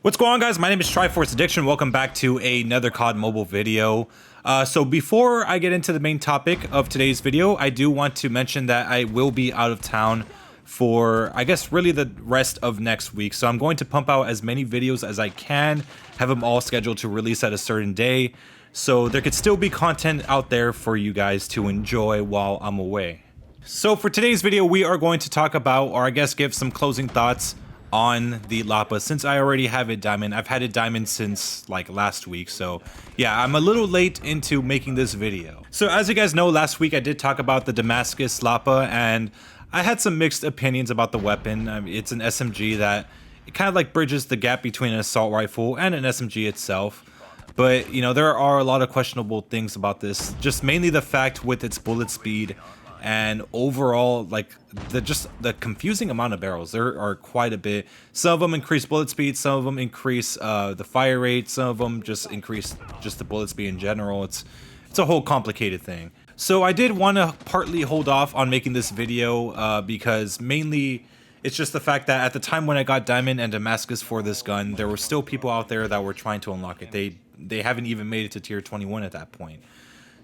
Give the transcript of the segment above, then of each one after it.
What's going on, guys? My name is Triforce Addiction. Welcome back to another COD mobile video. So before I get into the main topic of today's video, I do want to mention that I will be out of town for, I guess, really the rest of next week. So I'm going to pump out as many videos as I can, have them all scheduled to release at a certain day, so there could still be content out there for you guys to enjoy while I'm away. So for today's video, we are going to talk about, or I guess give some closing thoughts on the LAPA. Since I already have it diamond, I've had it diamond since like last week, so yeah, I'm a little late into making this video. So as you guys know, last week I did talk about the Damascus LAPA, and I had some mixed opinions about the weapon. I mean, it's an SMG that it kind of like bridges the gap between an assault rifle and an SMG itself, but you know, there are a lot of questionable things about this, just mainly the fact with its bullet speed and overall, like, the confusing amount of barrels. There are quite a bit. Some of them increase bullet speed, some of them increase the fire rate, some of them just increase just the bullet speed in general. It's a whole complicated thing. So I did want to partly hold off on making this video because mainly it's just the fact that at the time when I got diamond and Damascus for this gun, there were still people out there that were trying to unlock it. They haven't even made it to tier 21 at that point.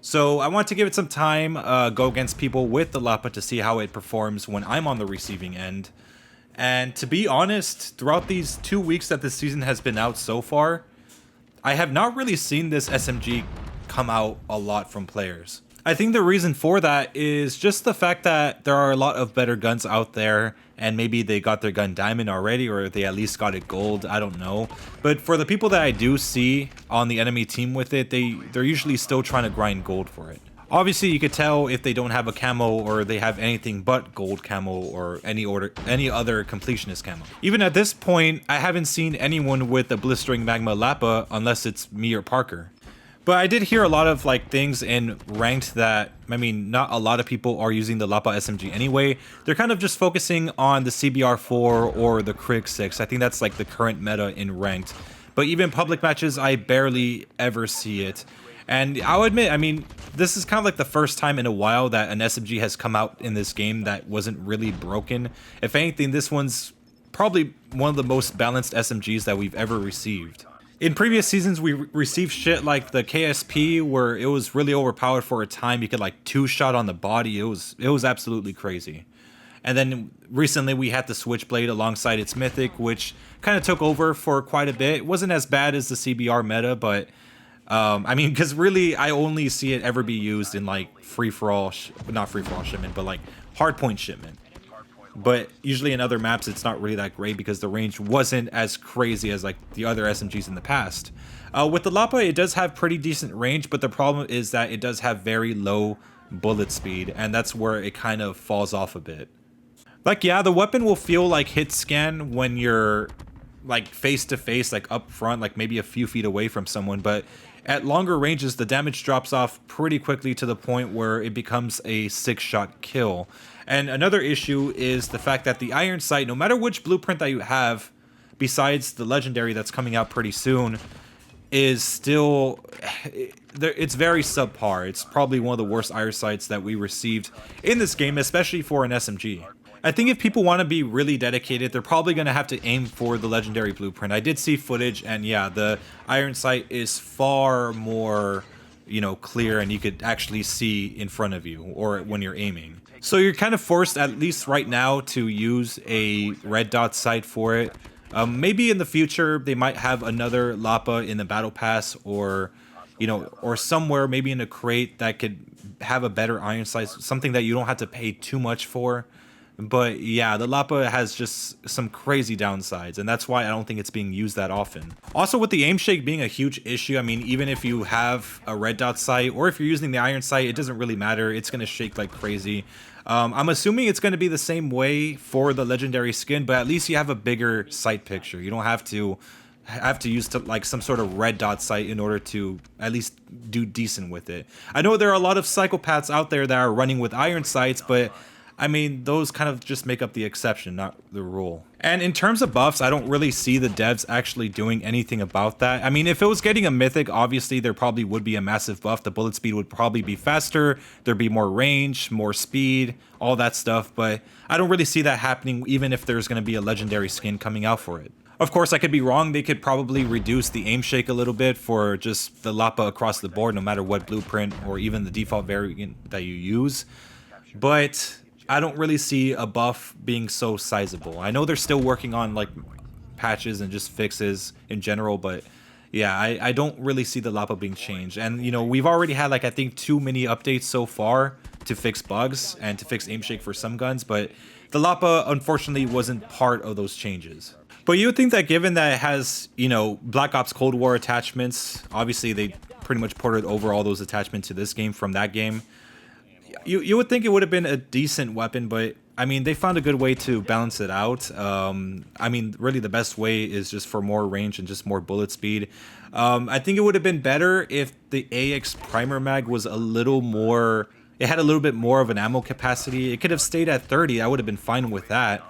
So I want to give it some time, go against people with the LAPA to see how it performs when I'm on the receiving end. And to be honest, throughout these 2 weeks that this season has been out so far, I have not really seen this SMG come out a lot from players. I think the reason for that is just the fact that there are a lot of better guns out there, and maybe they got their gun diamond already, or they at least got it gold, I don't know. But for the people that I do see on the enemy team with it, they're usually still trying to grind gold for it. Obviously, you could tell if they don't have a camo or they have anything but gold camo or any other completionist camo. Even at this point, I haven't seen anyone with a blistering magma LAPA unless it's me or Parker. But I did hear a lot of like things in ranked that, I mean, not a lot of people are using the LAPA SMG anyway. They're kind of just focusing on the CBR4 or the Krig 6. I think that's like the current meta in ranked. But even public matches, I barely ever see it. And I'll admit, I mean, this is kind of like the first time in a while that an SMG has come out in this game that wasn't really broken. If anything, this one's probably one of the most balanced SMGs that we've ever received. In previous seasons, we received shit like the KSP, where it was really overpowered for a time. You could like two-shot on the body. It was absolutely crazy. And then recently we had the Switchblade alongside its Mythic, which kind of took over for quite a bit. It wasn't as bad as the CBR meta, but I mean, because really I only see it ever be used in like free-for-all, not free-for-all shipment, but like hardpoint shipment. But usually in other maps, it's not really that great because the range wasn't as crazy as like the other SMGs in the past. With the LAPA, it does have pretty decent range, but the problem is that it does have very low bullet speed, and that's where it kind of falls off a bit. Like, yeah, the weapon will feel like hit scan when you're like face to face, like up front, like maybe a few feet away from someone, but at longer ranges, the damage drops off pretty quickly to the point where it becomes a 6-shot kill. And another issue is the fact that the iron sight, no matter which blueprint that you have, besides the legendary that's coming out pretty soon, is still, it's very subpar. It's probably one of the worst iron sights that we received in this game, especially for an SMG. I think if people want to be really dedicated, they're probably going to have to aim for the legendary blueprint. I did see footage, and yeah, the iron sight is far more, you know, clear, and you could actually see in front of you or when you're aiming. So you're kind of forced, at least right now, to use a red dot sight for it. Maybe in the future they might have another LAPA in the battle pass, or you know, or somewhere maybe in a crate that could have a better iron sight, something that you don't have to pay too much for. But yeah, the LAPA has just some crazy downsides, and that's why I don't think it's being used that often. Also, with the aim shake being a huge issue, I mean, even if you have a red dot sight, or if you're using the iron sight, it doesn't really matter. It's going to shake like crazy. I'm assuming it's going to be the same way for the legendary skin, but at least you have a bigger sight picture. You don't have to use like some sort of red dot sight in order to at least do decent with it. I know there are a lot of psychopaths out there that are running with iron sights, but I mean, those kind of just make up the exception, not the rule. And in terms of buffs, I don't really see the devs actually doing anything about that. I mean, if it was getting a mythic, obviously there probably would be a massive buff. The bullet speed would probably be faster. There'd be more range, more speed, all that stuff. But I don't really see that happening, even if there's going to be a legendary skin coming out for it. Of course, I could be wrong. They could probably reduce the aim shake a little bit for just the LAPA across the board, no matter what blueprint or even the default variant that you use. But I don't really see a buff being so sizable. I know they're still working on like patches and just fixes in general, but yeah, I don't really see the LAPA being changed. And you know, we've already had like I think too many updates so far to fix bugs and to fix aim shake for some guns, but the LAPA unfortunately wasn't part of those changes. But you would think that given that it has, you know, Black Ops Cold War attachments, obviously they pretty much ported over all those attachments to this game from that game. You would think it would have been a decent weapon, but I mean, they found a good way to balance it out. I mean, really the best way is just for more range and just more bullet speed. I think it would have been better if the AX primer mag was a little more, it had a little bit more of an ammo capacity. It could have stayed at 30. I would have been fine with that,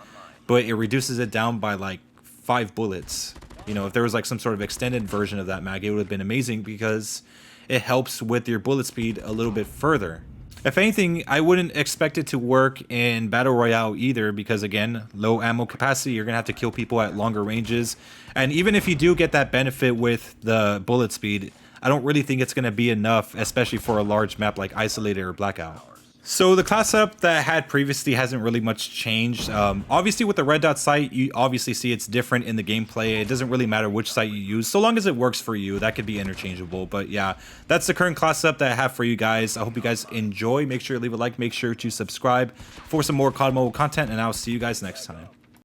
but it reduces it down by like 5 bullets. You know, if there was like some sort of extended version of that mag, it would have been amazing because it helps with your bullet speed a little bit further. If anything, I wouldn't expect it to work in Battle Royale either because, again, low ammo capacity, you're going to have to kill people at longer ranges. And even if you do get that benefit with the bullet speed, I don't really think it's going to be enough, especially for a large map like Isolated or Blackout. So the class setup that I had previously hasn't really much changed. Obviously with the red dot sight, you obviously see it's different in the gameplay. It doesn't really matter which sight you use, so long as it works for you. That could be interchangeable. But yeah, that's the current class setup that I have for you guys. I hope you guys enjoy. Make sure to leave a like, make sure to subscribe for some more COD mobile content, and I'll see you guys next time.